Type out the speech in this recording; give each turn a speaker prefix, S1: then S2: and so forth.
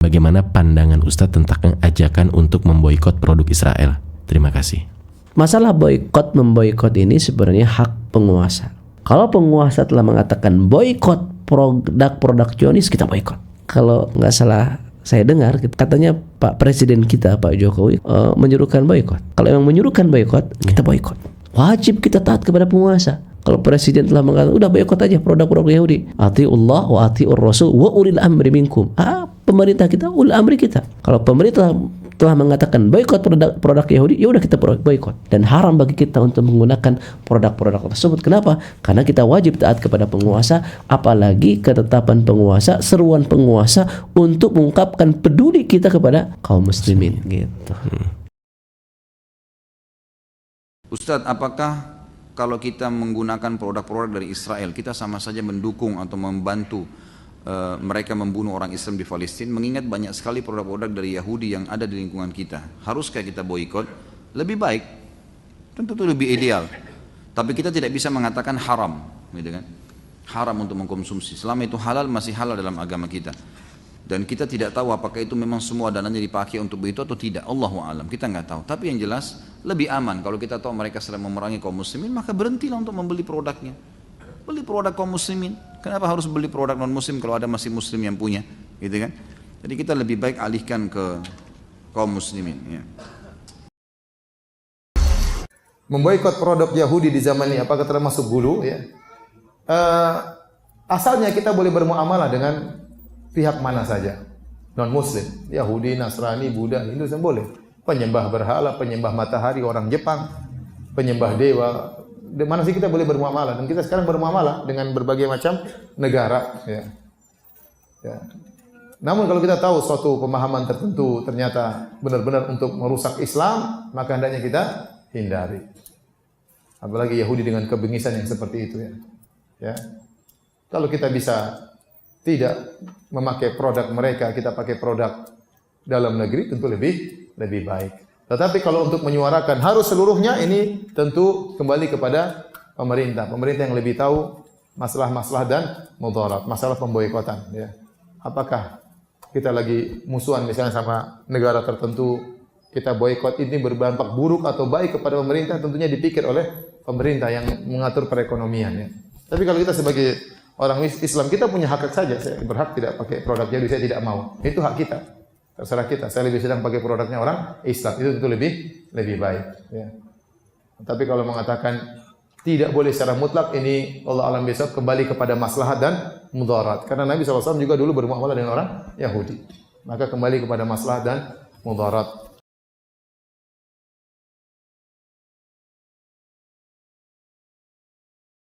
S1: Bagaimana pandangan Ustadz tentang ajakan untuk memboikot produk Israel? Terima kasih.
S2: Masalah boikot memboikot ini sebenarnya hak penguasa. Kalau penguasa telah mengatakan boikot produk-produk Zionis, kita boikot. Kalau nggak salah saya dengar katanya Pak Presiden kita Pak Jokowi menyuruhkan boikot. Kalau memang menyuruhkan boikot, kita boikot. Wajib kita taat kepada penguasa. Kalau presiden telah mengatakan udah boikot aja produk-produk Yahudi. Atiullah wa atiur rasul wa ulil amri minkum. Pemerintah kita, ulil amri kita. Kalau pemerintah telah mengatakan boikot produk Yahudi, ya udah kita boikot. Dan haram bagi kita untuk menggunakan produk-produk tersebut. Kenapa? Karena kita wajib taat kepada penguasa, apalagi ketetapan penguasa, seruan penguasa untuk mengungkapkan peduli kita kepada kaum muslimin gitu.
S3: Ustadz, apakah kalau kita menggunakan produk-produk dari Israel, kita sama saja mendukung atau membantu mereka membunuh orang Islam di Palestina? Mengingat banyak sekali produk-produk dari Yahudi yang ada di lingkungan kita. Haruskah kita boikot? Lebih baik, tentu itu lebih ideal. Tapi kita tidak bisa mengatakan haram, gitu kan? Haram untuk mengkonsumsi. Selama itu halal, masih halal dalam agama kita. Dan kita tidak tahu apakah itu memang semua dananya dipakai untuk begitu atau tidak. Allahu a'lam, kita nggak tahu. Tapi yang jelas lebih aman kalau kita tahu mereka sedang memerangi kaum muslimin, maka berhentilah untuk membeli produknya. Beli produk kaum muslimin. Kenapa harus beli produk non muslim kalau ada masih muslim yang punya, gitu kan? Jadi kita lebih baik alihkan ke kaum muslimin. Ya.
S4: Memboikot produk Yahudi di zaman ini apakah termasuk gulu? Ya. Asalnya kita boleh bermuamalah dengan pihak mana saja, non muslim, Yahudi, Nasrani, Buddha, Hindu, semua boleh. Penyembah berhala, penyembah matahari, orang Jepang, penyembah dewa, di mana sih kita boleh bermuamalah? Dan kita sekarang bermuamalah dengan berbagai macam negara. Ya. Ya. Namun kalau kita tahu suatu pemahaman tertentu ternyata benar-benar untuk merusak Islam, maka hendaknya kita hindari. Apalagi Yahudi dengan kebengisan yang seperti itu. Ya. Ya. Kalau kita bisa tidak memakai produk mereka, kita pakai produk dalam negeri, tentu lebih baik. Tetapi kalau untuk menyuarakan harus seluruhnya, ini tentu kembali kepada pemerintah. Pemerintah yang lebih tahu masalah-masalah dan mudarat, masalah pemboikotan. Ya. Apakah kita lagi musuhan misalnya sama negara tertentu, kita boikot ini berdampak buruk atau baik kepada pemerintah, tentunya dipikir oleh pemerintah yang mengatur perekonomian. Ya. Tapi kalau kita sebagai orang Islam, kita punya hak saja. Saya berhak tidak pakai produk Yahudi, saya tidak mau. Itu hak kita. Terserah kita. Saya lebih sedang pakai produknya orang Islam. Itu tentu lebih baik. Ya. Tapi kalau mengatakan tidak boleh secara mutlak, ini Allah alam besok kembali kepada maslahat dan mudarat. Karena Nabi SAW juga dulu bermuamalah dengan orang Yahudi. Maka kembali kepada maslahat dan mudarat.